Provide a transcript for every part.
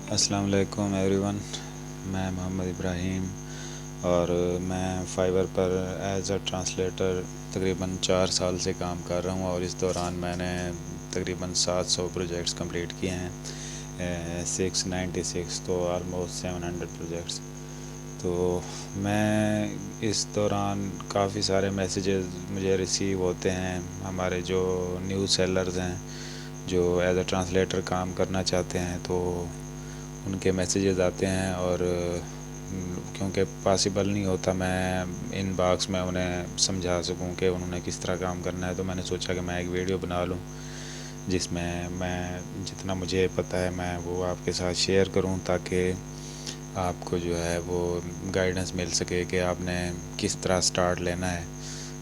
السلام علیکم every one, میں محمد ابراہیم اور میں فائور پر ایز اے ٹرانسلیٹر تقریباً 4 سال سے کام کر رہا ہوں، اور اس دوران میں نے تقریباً 700 پروجیکٹس کمپلیٹ کیے ہیں، 696 تو آلموسٹ 700 پروجیکٹس۔ تو میں اس دوران کافی سارے میسیجز مجھے ریسیو ہوتے ہیں، ہمارے جو نیو سیلرز ہیں جو ایز اے ٹرانسلیٹر کام کرنا چاہتے ہیں تو ان کے میسیجز آتے ہیں، اور کیونکہ پاسبل نہیں ہوتا میں ان باکس میں انہیں سمجھا سکوں کہ انہوں نے کس طرح کام کرنا ہے، تو میں نے سوچا کہ میں ایک ویڈیو بنا لوں جس میں جتنا مجھے پتہ ہے میں وہ آپ کے ساتھ شیئر کروں، تاکہ آپ کو جو ہے وہ گائیڈنس مل سکے کہ آپ نے کس طرح سٹارٹ لینا ہے۔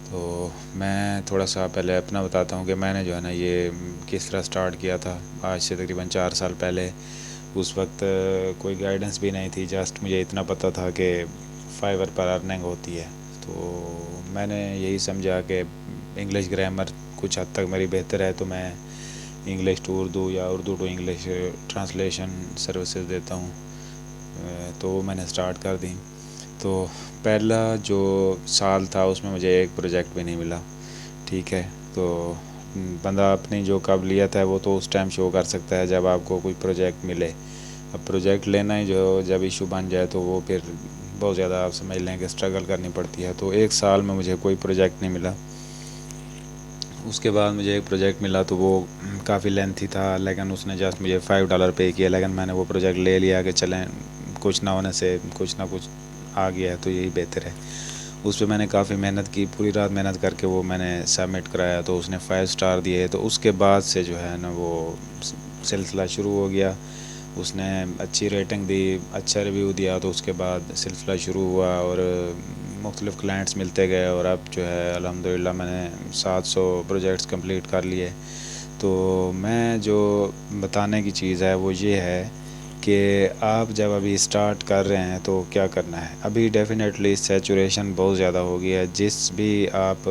تو میں تھوڑا سا پہلے اپنا بتاتا ہوں کہ میں نے جو ہے نا یہ کس طرح سٹارٹ کیا تھا آج سے تقریباً 4 سال پہلے۔ اس وقت کوئی گائیڈنس بھی نہیں تھی، جسٹ مجھے اتنا پتہ تھا کہ فائور پر ارننگ ہوتی ہے، تو میں نے یہی سمجھا کہ انگلش گرامر کچھ حد تک میری بہتر ہے، تو میں انگلش ٹو اردو یا Urdu to English translation services دیتا ہوں، تو میں نے سٹارٹ کر دی۔ تو پہلا جو سال تھا اس میں مجھے ایک پروجیکٹ بھی نہیں ملا، ٹھیک ہے۔ تو بندہ اپنی جو قابلیت ہے وہ تو اس ٹائم شو کر سکتا ہے جب آپ کو کوئی پروجیکٹ ملے، اب پروجیکٹ لینا ہی جو جب ایشو بن جائے تو وہ پھر بہت زیادہ آپ سمجھ لیں کہ اسٹرگل کرنی پڑتی ہے۔ تو ایک سال میں مجھے کوئی پروجیکٹ نہیں ملا، اس کے بعد مجھے ایک پروجیکٹ ملا تو وہ کافی لینتھی تھا، لیکن اس نے جسٹ مجھے $5 پے کیا، لیکن میں نے وہ پروجیکٹ لے لیا کہ چلیں کچھ نہ ہونے سے کچھ نہ کچھ آ گیا ہے تو یہی بہتر ہے۔ اس پہ میں نے کافی محنت کی، پوری رات محنت کر کے وہ میں نے سبمٹ کرایا، تو اس نے 5 اسٹار دیے، تو اس کے بعد سے جو ہے نا وہ سلسلہ شروع ہو گیا۔ اس نے اچھی ریٹنگ دی، اچھا ریویو دیا، تو اس کے بعد سلسلہ شروع ہوا اور مختلف کلائنٹس ملتے گئے، اور اب جو ہے الحمدللہ میں نے 700 پروجیکٹس کمپلیٹ کر لیے۔ تو میں جو بتانے کی چیز ہے وہ یہ ہے کہ آپ جب ابھی سٹارٹ کر رہے ہیں تو کیا کرنا ہے۔ ابھی ڈیفینیٹلی سیچوریشن بہت زیادہ ہو گیا ہے، جس بھی آپ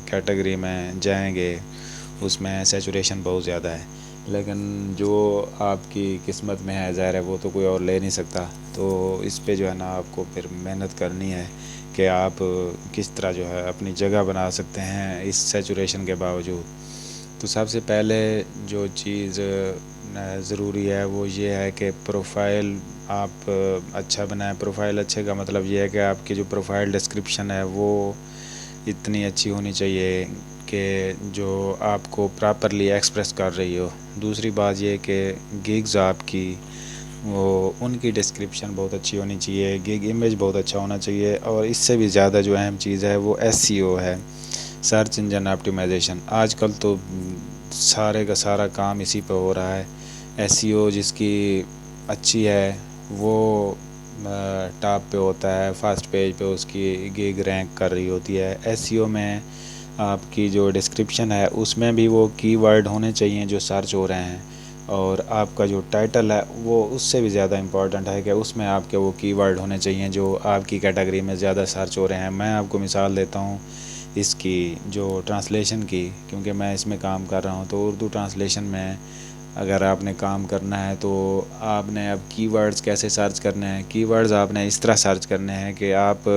کیٹیگری میں جائیں گے اس میں سیچوریشن بہت زیادہ ہے، لیکن جو آپ کی قسمت میں ہے ظاہر ہے وہ تو کوئی اور لے نہیں سکتا۔ تو اس پہ جو ہے نا آپ کو پھر محنت کرنی ہے کہ آپ کس طرح جو ہے اپنی جگہ بنا سکتے ہیں اس سیچوریشن کے باوجود۔ تو سب سے پہلے جو چیز ضروری ہے وہ یہ ہے کہ پروفائل آپ اچھا بنائیں۔ پروفائل اچھے کا مطلب یہ ہے کہ آپ کی جو پروفائل ڈسکرپشن ہے وہ اتنی اچھی ہونی چاہیے کہ جو آپ کو پراپرلی ایکسپریس کر رہی ہو۔ دوسری بات یہ کہ گگز آپ کی وہ ان کی ڈسکرپشن بہت اچھی ہونی چاہیے، گگ امیج بہت اچھا ہونا چاہیے، اور اس سے بھی زیادہ جو اہم چیز ہے وہ SEO ہے، سرچ انجن آپٹیمائزیشن۔ آج کل تو سارے کا سارا کام اسی پہ ہو رہا ہے۔ SEO جس کی اچھی ہے وہ ٹاپ پہ ہوتا ہے، فرسٹ پیج پہ اس کی گگ رینک کر رہی ہوتی ہے۔ SEO میں آپ کی جو ڈسکرپشن ہے اس میں بھی وہ کی ورڈ ہونے چاہیے جو سرچ ہو رہے ہیں، اور آپ کا جو ٹائٹل ہے وہ اس سے بھی زیادہ امپورٹنٹ ہے کہ اس میں آپ کے وہ کی ورڈ ہونے چاہیے جو آپ کی کیٹیگری میں زیادہ سرچ ہو رہے ہیں۔ میں آپ کو مثال دیتا ہوں اس کی جو ٹرانسلیشن کی، کیونکہ میں اس میں کام کر رہا ہوں، تو اردو ٹرانسلیشن میں اگر آپ نے کام کرنا ہے تو آپ نے اب کی ورڈز کیسے سرچ کرنے ہیں۔ کی ورڈز آپ نے اس طرح سرچ کرنے ہیں کہ آپ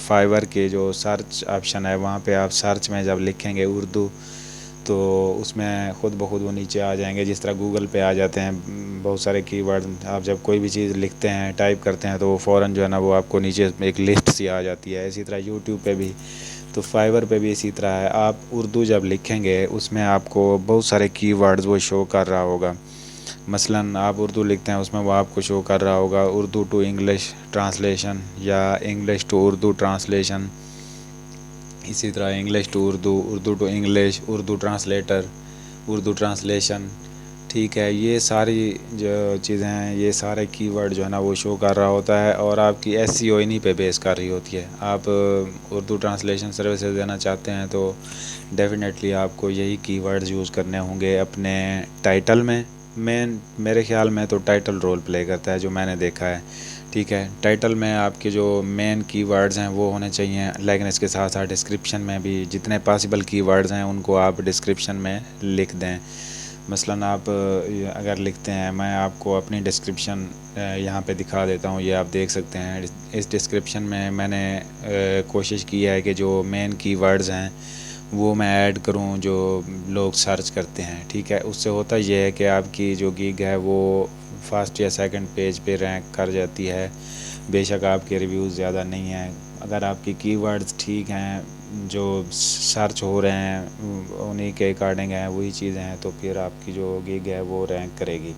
فائور کے جو سرچ آپشن ہے وہاں پہ آپ سرچ میں جب لکھیں گے اردو تو اس میں خود بخود وہ نیچے آ جائیں گے، جس طرح گوگل پہ آ جاتے ہیں بہت سارے کی ورڈ۔ آپ جب کوئی بھی چیز لکھتے ہیں، ٹائپ کرتے ہیں، تو وہ فوراً جو ہے نا وہ آپ کو نیچے ایک لسٹ سی آ جاتی ہے۔ اسی طرح یوٹیوب پہ بھی، تو فائور پہ بھی اسی طرح ہے۔ آپ اردو جب لکھیں گے اس میں آپ کو بہت سارے کی ورڈز وہ شو کر رہا ہوگا، مثلاً آپ اردو لکھتے ہیں اس میں وہ آپ کو شو کر رہا ہوگا اردو ٹو انگلش ٹرانسلیشن یا انگلش ٹو اردو ٹرانسلیشن، اسی طرح English to Urdu, Urdu to English, Urdu translator, Urdu translation, ٹھیک ہے۔ یہ ساری جو چیزیں ہیں یہ سارے کی ورڈ جو ہے نا وہ شو کر رہا ہوتا ہے، اور آپ کی SEO انہی پہ بیس کر رہی ہوتی ہے۔ آپ اردو ٹرانسلیشن سروسز دینا چاہتے ہیں تو ڈیفینیٹلی آپ کو یہی کی ورڈز یوز کرنے ہوں گے اپنے ٹائٹل میں۔ میرے خیال میں تو ٹائٹل رول پلے کرتا ہے جو میں نے دیکھا ہے، ٹھیک ہے۔ ٹائٹل میں آپ کے جو مین کی ورڈز ہیں وہ ہونے چاہیے، لیکن اس کے ساتھ ساتھ ڈسکرپشن میں بھی جتنے پاسبل کی ورڈز ہیں ان کو آپ ڈسکرپشن میں لکھ دیں۔ مثلاً آپ اگر لکھتے ہیں، میں آپ کو اپنی ڈسکرپشن یہاں پہ دکھا دیتا ہوں، یہ آپ دیکھ سکتے ہیں۔ اس ڈسکرپشن میں نے کوشش کی ہے کہ جو مین کی ورڈز ہیں وہ میں ایڈ کروں جو لوگ سرچ کرتے ہیں، ٹھیک ہے۔ اس سے ہوتا یہ ہے کہ آپ کی جو گگ ہے وہ فرسٹ یا سیکنڈ پیج پہ رینک کر جاتی ہے، بے شک آپ کے ریویوز زیادہ نہیں ہیں۔ اگر آپ کی کی ورڈز ٹھیک ہیں، جو سرچ ہو رہے ہیں انہیں کے اکارڈنگ ہیں، وہی چیزیں ہیں، تو پھر آپ کی جو گگ ہے وہ رینک کرے گی،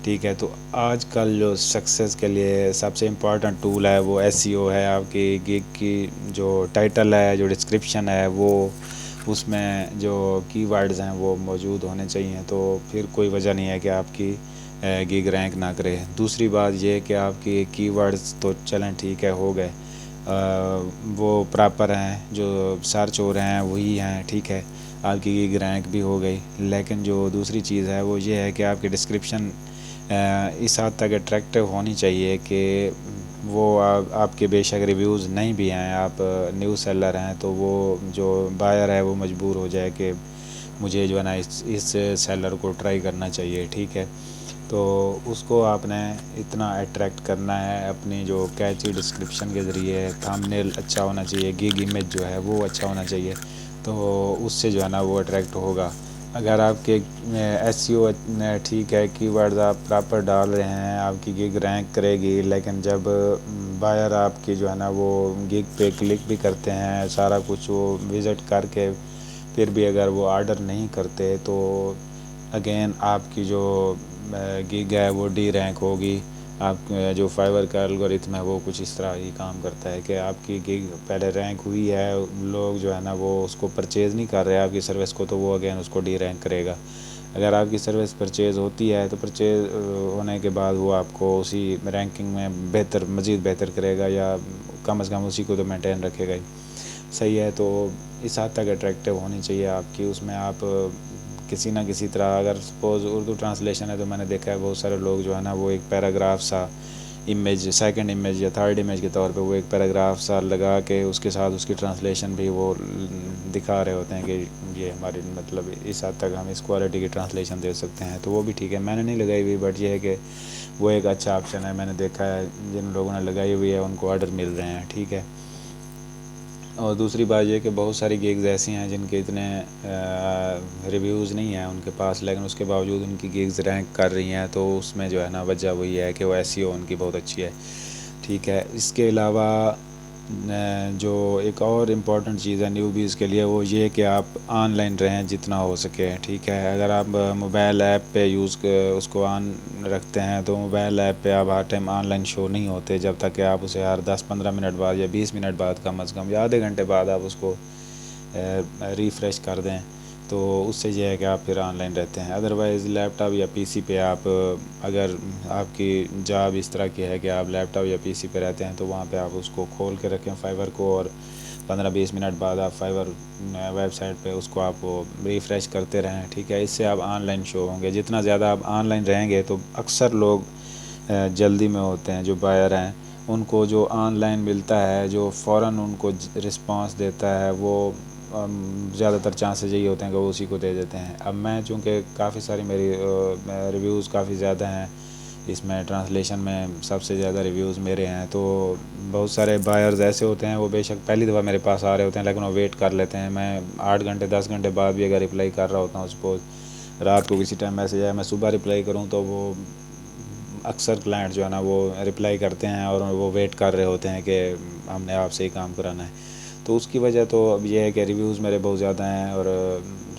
ٹھیک ہے۔ تو آج کل جو سکسیز کے لیے سب سے امپورٹنٹ ٹول ہے وہ ایس ای او ہے۔ آپ کی گگ کی جو ٹائٹل ہے، جو ڈسکرپشن ہے، وہ اس میں جو کی ورڈز ہیں وہ موجود ہونے چاہیے، تو پھر کوئی وجہ نہیں ہے کہ آپ کی گگ رینک نہ کرے۔ دوسری بات یہ کہ آپ کی کی ورڈز تو چلیں ٹھیک ہے، ہو گئے، وہ پراپر ہیں، جو سرچ ہو رہے ہیں وہی ہیں، ٹھیک ہے، آپ کی گگ رینک بھی ہو گئی۔ لیکن جو دوسری چیز ہے وہ یہ ہے کہ آپ کی ڈسکرپشن اس حد تک اٹریکٹیو ہونی چاہیے کہ وہ آپ کے بے شک ریویوز نہیں بھی ہیں، آپ نیو سیلر ہیں، تو وہ جو بائر ہے وہ مجبور ہو جائے کہ مجھے جو ہے نا اس سیلر کو ٹرائی کرنا چاہیے، ٹھیک ہے۔ تو اس کو آپ نے اتنا اٹریکٹ کرنا ہے اپنی جو کیچی ڈسکرپشن کے ذریعے، تھمب نیل اچھا ہونا چاہیے، گگ امیج جو ہے وہ اچھا ہونا چاہیے، تو اس سے جو ہے نا وہ اٹریکٹ ہوگا۔ اگر آپ کے ایس سی او ٹھیک ہے، کی ورڈز آپ پراپر ڈال رہے ہیں، آپ کی گگ رینک کرے گی، لیکن جب بائر آپ کی جو ہے نا وہ گگ پہ کلک بھی کرتے ہیں، سارا کچھ وہ وزٹ کر کے پھر بھی اگر وہ آرڈر نہیں کرتے، تو اگین آپ کی جو گگ ہے وہ ڈی رینک ہوگی۔ آپ جو فائور کا الگورتھم ہے وہ کچھ اس طرح ہی کام کرتا ہے کہ آپ کی گگ پہلے رینک ہوئی ہے، لوگ جو ہے نا وہ اس کو پرچیز نہیں کر رہے آپ کی سروس کو، تو وہ اگین اس کو ڈی رینک کرے گا۔ اگر آپ کی سروس پرچیز ہوتی ہے تو پرچیز ہونے کے بعد وہ آپ کو اسی رینکنگ میں مزید بہتر کرے گا، یا کم از کم اسی کو تو مینٹین رکھے گا ہی، صحیح ہے۔ تو اس حد تک اٹریکٹیو ہونی چاہیے آپ کی، اس میں آپ کسی نہ کسی طرح، اگر سپوز اردو ٹرانسلیشن ہے تو میں نے دیکھا ہے بہت سارے لوگ جو ہے نا وہ ایک پیراگراف سا امیج، سیکنڈ امیج یا تھرڈ امیج کے طور پہ وہ ایک پیراگراف سا لگا کے اس کے ساتھ اس کی ٹرانسلیشن بھی وہ دکھا رہے ہوتے ہیں کہ یہ ہماری مطلب اس حد تک ہم اس کوالٹی کی ٹرانسلیشن دے سکتے ہیں، تو وہ بھی ٹھیک ہے، میں نے نہیں لگائی ہوئی، بٹ یہ ہے کہ وہ ایک اچھا آپشن ہے، میں نے دیکھا ہے جن لوگوں نے لگائی ہوئی ہے ان کو آرڈر مل رہے ہیں، ٹھیک ہے۔ اور دوسری بات یہ کہ بہت ساری گیگز ایسی ہیں جن کے اتنے ریویوز نہیں ہیں ان کے پاس، لیکن اس کے باوجود ان کی گیگز رینک کر رہی ہیں، تو اس میں جو ہے نا وجہ وہی ہے کہ وہ ایس ای او ان کی بہت اچھی ہے، ٹھیک ہے۔ اس کے علاوہ جو ایک اور امپورٹنٹ چیز ہے نیوبیز کے لیے وہ یہ کہ آپ آن لائن رہیں جتنا ہو سکے، ٹھیک ہے۔ اگر آپ موبائل ایپ پہ اس کو آن رکھتے ہیں تو موبائل ایپ پہ آپ ہر ٹائم آن لائن شو نہیں ہوتے، جب تک کہ آپ اسے ہر 10-15 منٹ بعد یا 20 منٹ بعد کم از کم یا آدھے گھنٹے بعد آپ اس کو ریفریش کر دیں، تو اس سے یہ ہے کہ آپ پھر آن لائن رہتے ہیں۔ ادروائز لیپ ٹاپ یا پی سی پہ آپ اگر آپ کی جاب اس طرح کی ہے کہ آپ لیپ ٹاپ یا پی سی پہ رہتے ہیں تو وہاں پہ آپ اس کو کھول کے رکھیں فائبر کو، اور 15-20 منٹ بعد آپ فائبر ویب سائٹ پہ اس کو آپ ریفریش کرتے رہیں، ٹھیک ہے۔ اس سے آپ آن لائن شو ہوں گے، جتنا زیادہ آپ آن لائن رہیں گے تو اکثر لوگ جلدی میں ہوتے ہیں جو بائر ہیں، ان کو جو آن لائن ملتا ہے، جو فوراً ان کو رسپانس دیتا ہے، وہ زیادہ تر چانسز یہی ہوتے ہیں کہ وہ اسی کو دے دیتے ہیں۔ اب میں چونکہ کافی ساری میری ریویوز کافی زیادہ ہیں اس میں، ٹرانسلیشن میں سب سے زیادہ ریویوز میرے ہیں، تو بہت سارے بائرز ایسے ہوتے ہیں وہ بے شک پہلی دفعہ میرے پاس آ رہے ہوتے ہیں لیکن وہ ویٹ کر لیتے ہیں، میں 8 گھنٹے 10 گھنٹے بعد بھی اگر رپلائی کر رہا ہوتا ہوں، سپوز رات کو کسی ٹائم میسج آیا میں صبح رپلائی کروں، تو وہ اکثر کلائنٹ جو ہے نا وہ رپلائی کرتے ہیں اور وہ ویٹ کر رہے ہوتے ہیں کہ ہم نے آپ سے ہی کام کرانا ہے، تو اس کی وجہ تو اب یہ ہے کہ ریویوز میرے بہت زیادہ ہیں اور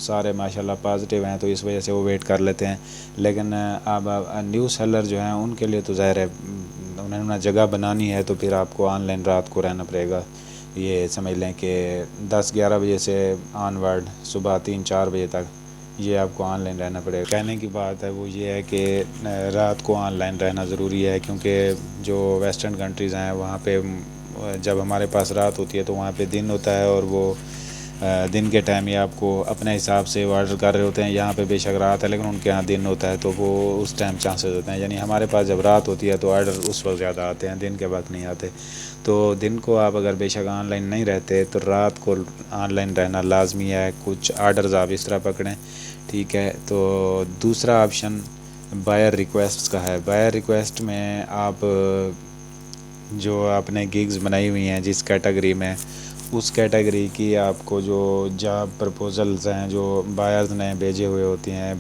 سارے ماشاءاللہ پازیٹیو ہیں، تو اس وجہ سے وہ ویٹ کر لیتے ہیں۔ لیکن اب نیو سیلر جو ہیں ان کے لیے تو ظاہر ہے انہوں نے جگہ بنانی ہے، تو پھر آپ کو آن لائن رات کو رہنا پڑے گا، یہ سمجھ لیں کہ 10-11 بجے سے آن ورڈ صبح 3-4 بجے تک یہ آپ کو آن لائن رہنا پڑے گا۔ کہنے کی بات ہے وہ یہ ہے کہ رات کو آن لائن رہنا ضروری ہے، کیونکہ جو ویسٹرن کنٹریز ہیں وہاں پہ جب ہمارے پاس رات ہوتی ہے تو وہاں پہ دن ہوتا ہے، اور وہ دن کے ٹائم یہ آپ کو اپنے حساب سے وہ آرڈر کر رہے ہوتے ہیں. یہاں پہ بے شک رات ہے لیکن ان کے یہاں دن ہوتا ہے تو وہ اس ٹائم چانسز ہوتے ہیں. یعنی ہمارے پاس جب رات ہوتی ہے تو آرڈر اس وقت زیادہ آتے ہیں, دن کے وقت نہیں آتے. تو دن کو آپ اگر بے شک آن لائن نہیں رہتے تو رات کو آن لائن رہنا لازمی ہے. کچھ آرڈرز آپ اس طرح پکڑیں, ٹھیک ہے. تو دوسرا آپشن بائر ریکویسٹ کا ہے. بائر ریکویسٹ میں آپ جو آپ نے گگز بنائی ہوئی ہیں جس کیٹیگری میں, اس کیٹیگری کی آپ کو جو جاب پرپوزلز ہیں جو بائرز نے بھیجے ہوئے ہوتی ہیں,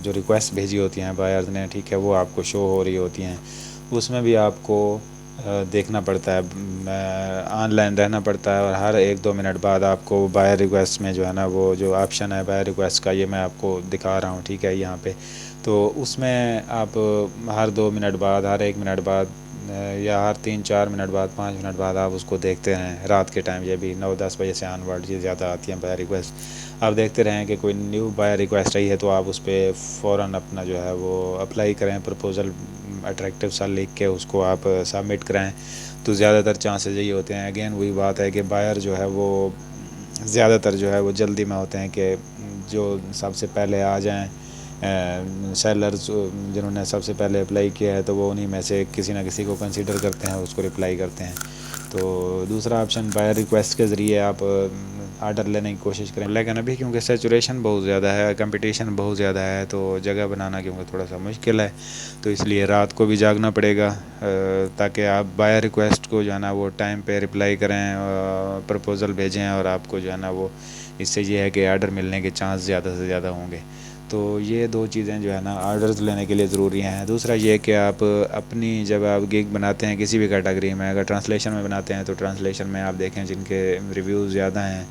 جو ریکویسٹ بھیجی ہوتی ہیں بائرز نے, ٹھیک ہے, وہ آپ کو شو ہو رہی ہوتی ہیں. اس میں بھی آپ کو دیکھنا پڑتا ہے, آن لائن رہنا پڑتا ہے, اور ہر 1-2 منٹ بعد آپ کو بائر ریکویسٹ میں جو ہے نا وہ جو آپشن ہے بائر ریکویسٹ کا, یہ میں آپ کو دکھا رہا ہوں, ٹھیک ہے, یہاں پہ. تو اس میں آپ ہر 2 منٹ بعد, ہر 1 منٹ بعد, یا ہر 3-4 منٹ بعد, 5 منٹ بعد آپ اس کو دیکھتے رہیں. رات کے ٹائم یہ بھی 9-10 بجے سے آن ورڈ یہ زیادہ آتی ہیں بائر ریکویسٹ. آپ دیکھتے رہیں کہ کوئی نیو بائر ریکویسٹ آئی ہے تو آپ اس پہ فوراً اپنا جو ہے وہ اپلائی کریں. پرپوزل اٹریکٹیو سا لکھ کے اس کو آپ سبمٹ کریں تو زیادہ تر چانسز یہی ہوتے ہیں. اگین وہی بات ہے کہ بائر جو ہے وہ زیادہ تر جو ہے وہ جلدی میں ہوتے ہیں کہ جو سب سے پہلے آ جائیں. سیلرز جنہوں نے سب سے پہلے اپلائی کیا ہے تو وہ انہی میں سے کسی نہ کسی کو کنسیڈر کرتے ہیں, اس کو رپلائی کرتے ہیں. تو دوسرا آپشن بائر ریکویسٹ کے ذریعے آپ آرڈر لینے کی کوشش کریں. لیکن ابھی کیونکہ سیچوریشن بہت زیادہ ہے, کمپٹیشن بہت زیادہ ہے, تو جگہ بنانا کیونکہ تھوڑا سا مشکل ہے, تو اس لیے رات کو بھی جاگنا پڑے گا تاکہ آپ بائر ریکویسٹ کو جو ہے نا وہ ٹائم پہ رپلائی کریں, پرپوزل بھیجیں, اور آپ کو جو ہے نا وہ اس سے یہ ہے کہ آرڈر ملنے کے چانس زیادہ سے زیادہ ہوں گے. تو یہ 2 چیزیں جو ہے نا آرڈرز لینے کے لیے ضروری ہیں. دوسرا یہ کہ آپ اپنی جب آپ گگ بناتے ہیں کسی بھی کیٹیگری میں, اگر ٹرانسلیشن میں بناتے ہیں تو ٹرانسلیشن میں آپ دیکھیں جن کے ریویوز زیادہ ہیں,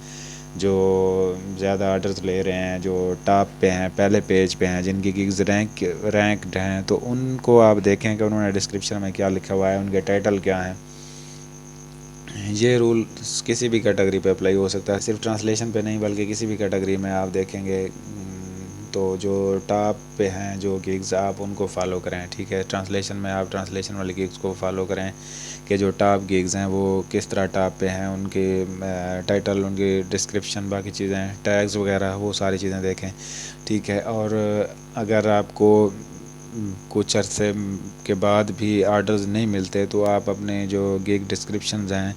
جو زیادہ آرڈرز لے رہے ہیں, جو ٹاپ پہ ہیں, پہلے پیج پہ ہیں, جن کی گگز رینکڈ ہیں, تو ان کو آپ دیکھیں کہ انہوں نے ڈسکرپشن میں کیا لکھا ہوا ہے, ان کے ٹائٹل کیا ہیں. یہ رول کسی بھی کیٹیگری پہ اپلائی ہو سکتا ہے, صرف ٹرانسلیشن پہ نہیں بلکہ کسی بھی کیٹیگری میں. آپ دیکھیں گے تو جو ٹاپ پہ ہیں جو گگز آپ ان کو فالو کریں, ٹھیک ہے. ٹرانسلیشن میں آپ ٹرانسلیشن والی گگز کو فالو کریں کہ جو ٹاپ گگز ہیں وہ کس طرح ٹاپ پہ ہیں, ان کے ٹائٹل, ان کی ڈسکرپشن, باقی چیزیں, ٹیگز وغیرہ, وہ ساری چیزیں دیکھیں, ٹھیک ہے. اور اگر آپ کو کچھ عرصے کے بعد بھی آرڈرز نہیں ملتے تو آپ اپنے جو گگ ڈسکرپشنز ہیں,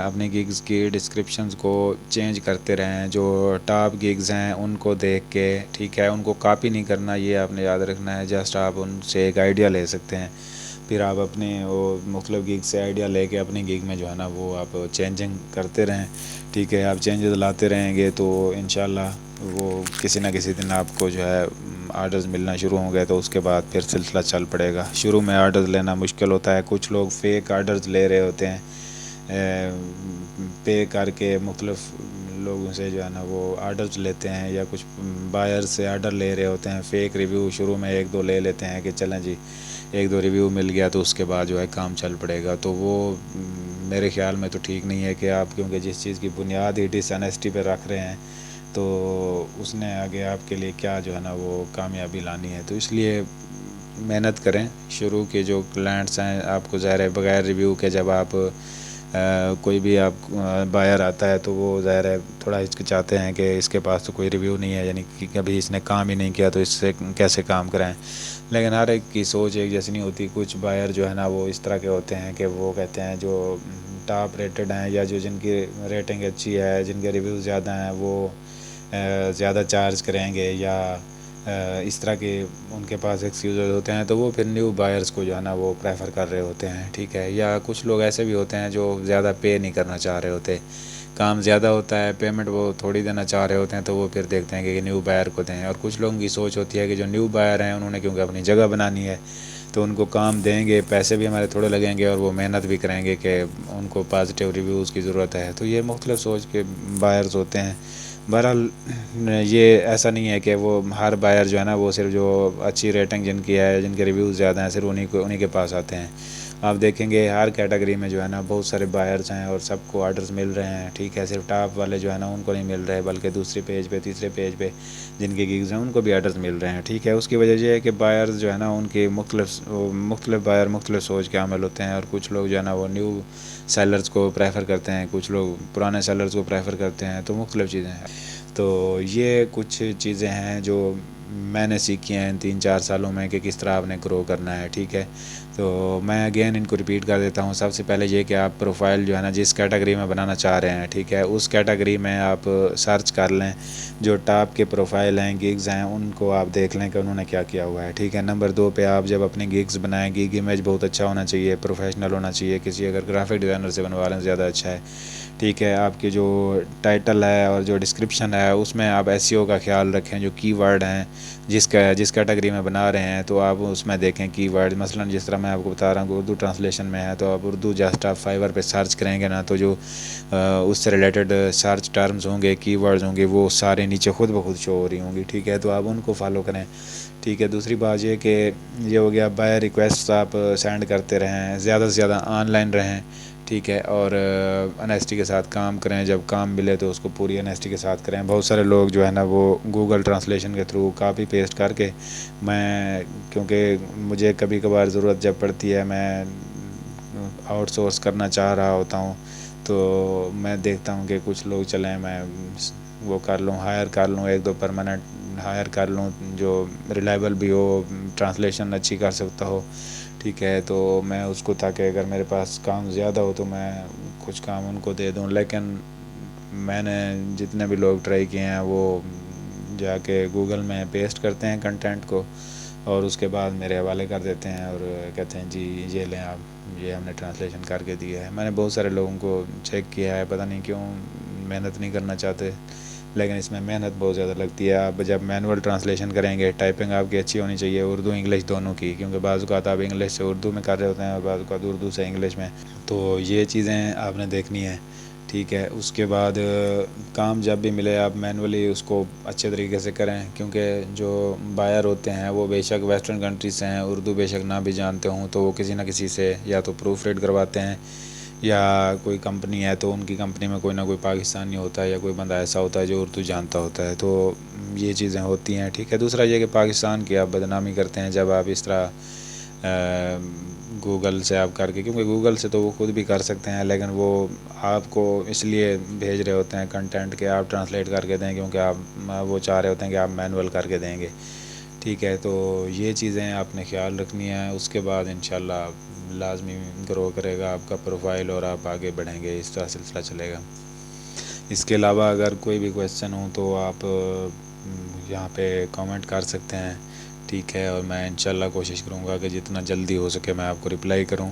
اپنے گگز کی ڈسکرپشنز کو چینج کرتے رہیں. جو ٹاپ گگز ہیں ان کو دیکھ کے, ٹھیک ہے, ان کو کاپی نہیں کرنا, یہ آپ نے یاد رکھنا ہے. جسٹ آپ ان سے ایک آئیڈیا لے سکتے ہیں, پھر آپ اپنے وہ مختلف گگ سے آئیڈیا لے کے اپنی گگ میں جو ہے نا وہ آپ چینجنگ کرتے رہیں, ٹھیک ہے. آپ چینجز لاتے رہیں گے تو انشاءاللہ وہ کسی نہ کسی دن آپ کو جو ہے آرڈرز ملنا شروع ہوں گے, تو اس کے بعد پھر سلسلہ چل پڑے گا. شروع میں آرڈرز لینا مشکل ہوتا ہے, کچھ لوگ فیک آرڈرز لے رہے ہوتے ہیں, پے کر کے مختلف لوگوں سے جو ہے نا وہ آرڈرز لیتے ہیں, یا کچھ بائر سے آرڈر لے رہے ہوتے ہیں. فیک ریویو شروع میں 1-2 لے لیتے ہیں کہ چلیں جی 1-2 ریویو مل گیا تو اس کے بعد جو ہے کام چل پڑے گا. تو وہ میرے خیال میں تو ٹھیک نہیں ہے کہ آپ, کیونکہ جس چیز کی بنیاد ہی ڈس آنیسٹی پہ رکھ رہے ہیں تو اس نے آگے آپ کے لیے کیا جو ہے نا وہ کامیابی لانی ہے. تو اس لیے محنت کریں. شروع کے جو کلائنٹس ہیں آپ کو ظاہر ہے بغیر ریویو کے جب آپ کوئی بھی آپ بائر آتا ہے تو وہ ظاہر ہے تھوڑا ہچکچاتے ہیں کہ اس کے پاس تو کوئی ریویو نہیں ہے, یعنی کہ کبھی اس نے کام ہی نہیں کیا تو اس سے کیسے کام کرائیں. لیکن ہر ایک کی سوچ ایک جیسی نہیں ہوتی. کچھ بائر جو ہے نا وہ اس طرح کے ہوتے ہیں کہ وہ کہتے ہیں جو ٹاپ ریٹڈ ہیں یا جو جن کی ریٹنگ اچھی ہے, جن کے ریویوز زیادہ ہیں, وہ زیادہ چارج کریں گے, یا اس طرح کے ان کے پاس ایکسکیوزز ہوتے ہیں, تو وہ پھر نیو بائرز کو جو ہے نا وہ پریفر کر رہے ہوتے ہیں, ٹھیک ہے. یا کچھ لوگ ایسے بھی ہوتے ہیں جو زیادہ پے نہیں کرنا چاہ رہے ہوتے, کام زیادہ ہوتا ہے, پیمنٹ وہ تھوڑی دینا چاہ رہے ہوتے ہیں, تو وہ پھر دیکھتے ہیں کہ نیو بائر کو دیں. اور کچھ لوگوں کی سوچ ہوتی ہے کہ جو نیو بائر ہیں انہوں نے کیونکہ اپنی جگہ بنانی ہے تو ان کو کام دیں گے, پیسے بھی ہمارے تھوڑے لگیں گے, اور وہ محنت بھی کریں گے کہ ان کو پازیٹیو ریویوز کی ضرورت ہے. تو یہ مختلف سوچ کے بائرز ہوتے ہیں. بہرحال یہ ایسا نہیں ہے کہ وہ ہر بائر جو ہے نا وہ صرف جو اچھی ریٹنگ جن کی ہے, جن کے ریویوز زیادہ ہیں, صرف انہی کے پاس آتے ہیں. آپ دیکھیں گے ہر کیٹیگری میں جو ہے نا بہت سارے بائرز ہیں اور سب کو آرڈرز مل رہے ہیں، ٹھیک ہے، صرف ٹاپ والے جو ہے نا ان کو نہیں مل رہے، بلکہ دوسرے پیج پہ تیسرے پیج پہ جن کے گیگز ہیں ان کو بھی آرڈرز مل رہے ہیں، ٹھیک ہے۔ اس کی وجہ یہ ہے کہ بائرز جو ہے نا ان کی مختلف بائر مختلف سوچ کے عمل ہوتے ہیں، اور کچھ لوگ جو ہے نا وہ نیو سیلرز کو پریفر کرتے ہیں، کچھ لوگ پرانے سیلرز کو پریفر کرتے ہیں، تو مختلف چیزیں ہیں۔ تو یہ کچھ چیزیں ہیں جو میں نے سیکھی ہیں ان 3-4 سالوں میں کہ کس طرح آپ نے گرو کرنا ہے، ٹھیک ہے۔ تو میں اگین ان کو ریپیٹ کر دیتا ہوں۔ سب سے پہلے یہ کہ آپ پروفائل جو ہے نا جس کیٹیگری میں بنانا چاہ رہے ہیں، ٹھیک ہے، اس کیٹیگری میں آپ سرچ کر لیں، جو ٹاپ کے پروفائل ہیں، گیگز ہیں، ان کو آپ دیکھ لیں کہ انہوں نے کیا کیا ہوا ہے، ٹھیک ہے۔ نمبر 2 پہ آپ جب اپنے گیگز بنائیں، گیگ امیج بہت اچھا ہونا چاہیے، پروفیشنل ہونا چاہیے، کسی اگر گرافک ڈیزائنر سے بنوا لیں زیادہ اچھا ہے، ٹھیک ہے۔ آپ کی جو ٹائٹل ہے اور جو ڈسکرپشن ہے اس میں آپ ایس ای او کا خیال رکھیں، جو کی ورڈ ہیں جس کیٹیگری میں بنا رہے ہیں تو آپ اس میں دیکھیں کی ورڈ، مثلا جس طرح میں آپ کو بتا رہا ہوں کہ اردو ٹرانسلیشن میں ہے تو آپ اردو جسٹ آپ فائور پہ سرچ کریں گے نا تو جو اس سے ریلیٹڈ سرچ ٹرمز ہوں گے، کی ورڈز ہوں گے، وہ سارے نیچے خود بخود شو ہو رہی ہوں گی، ٹھیک ہے، تو آپ ان کو فالو کریں، ٹھیک ہے۔ دوسری بات یہ کہ یہ ہو گیا بائی ریکویسٹ آپ سینڈ کرتے رہیں، زیادہ سے زیادہ آن لائن رہیں، ٹھیک ہے، اور انیسٹی کے ساتھ کام کریں، جب کام ملے تو اس کو پوری انیسٹی کے ساتھ کریں۔ بہت سارے لوگ جو ہے نا وہ گوگل ٹرانسلیشن کے تھرو کاپی پیسٹ کر کے، میں کیونکہ مجھے کبھی کبھار ضرورت جب پڑتی ہے میں آؤٹ سورس کرنا چاہ رہا ہوتا ہوں تو میں دیکھتا ہوں کہ کچھ لوگ چلیں میں وہ کر لوں، ہائر کر لوں، 1-2 پرماننٹ ہائر کر لوں جو ریلائبل بھی ہو، ٹرانسلیشن اچھی کر سکتا ہو، ٹھیک ہے، تو میں اس کو تاکہ اگر میرے پاس کام زیادہ ہو تو میں کچھ کام ان کو دے دوں۔ لیکن میں نے جتنے بھی لوگ ٹرائی کیے ہیں وہ جا کے گوگل میں پیسٹ کرتے ہیں کنٹینٹ کو اور اس کے بعد میرے حوالے کر دیتے ہیں اور کہتے ہیں جی یہ لیں آپ، یہ ہم نے ٹرانسلیشن کر کے دیا ہے۔ میں نے بہت سارے لوگوں کو چیک کیا ہے، پتہ نہیں کیوں محنت نہیں کرنا چاہتے، لیکن اس میں محنت بہت زیادہ لگتی ہے۔ آپ جب مینول ٹرانسلیشن کریں گے، ٹائپنگ آپ کی اچھی ہونی چاہیے، اردو انگلش دونوں کی، کیونکہ بعض اوقات آپ انگلش سے اردو میں کر رہے ہوتے ہیں اور بعض اوقات اردو سے انگلش میں، تو یہ چیزیں آپ نے دیکھنی ہے، ٹھیک ہے۔ اس کے بعد کام جب بھی ملے آپ مینولی اس کو اچھے طریقے سے کریں، کیونکہ جو بائر ہوتے ہیں وہ بے شک ویسٹرن کنٹریز سے ہیں، اردو بے شک نہ بھی جانتے ہوں تو وہ کسی نہ کسی سے یا تو پروف ریڈ کرواتے ہیں، یا کوئی کمپنی ہے تو ان کی کمپنی میں کوئی نہ کوئی پاکستانی ہوتا ہے یا کوئی بندہ ایسا ہوتا ہے جو اردو جانتا ہوتا ہے، تو یہ چیزیں ہوتی ہیں، ٹھیک ہے۔ دوسرا یہ کہ پاکستان کی آپ بدنامی کرتے ہیں جب آپ اس طرح گوگل سے آپ کر کے، کیونکہ گوگل سے تو وہ خود بھی کر سکتے ہیں لیکن وہ آپ کو اس لیے بھیج رہے ہوتے ہیں کنٹینٹ کہ آپ ٹرانسلیٹ کر کے دیں، کیونکہ آپ وہ چاہ رہے ہوتے ہیں کہ آپ مینول کر کے دیں گے، ٹھیک ہے۔ تو یہ چیزیں آپ نے خیال رکھنی ہے، اس کے بعد انشاءاللہ لازمی گرو کرے گا آپ کا پروفائل اور آپ آگے بڑھیں گے، اس طرح سلسلہ چلے گا۔ اس کے علاوہ اگر کوئی بھی کویسچن ہو تو آپ یہاں پہ کامنٹ کر سکتے ہیں، ٹھیک ہے، اور میں انشاءاللہ کوشش کروں گا کہ جتنا جلدی ہو سکے میں آپ کو رپلائی کروں۔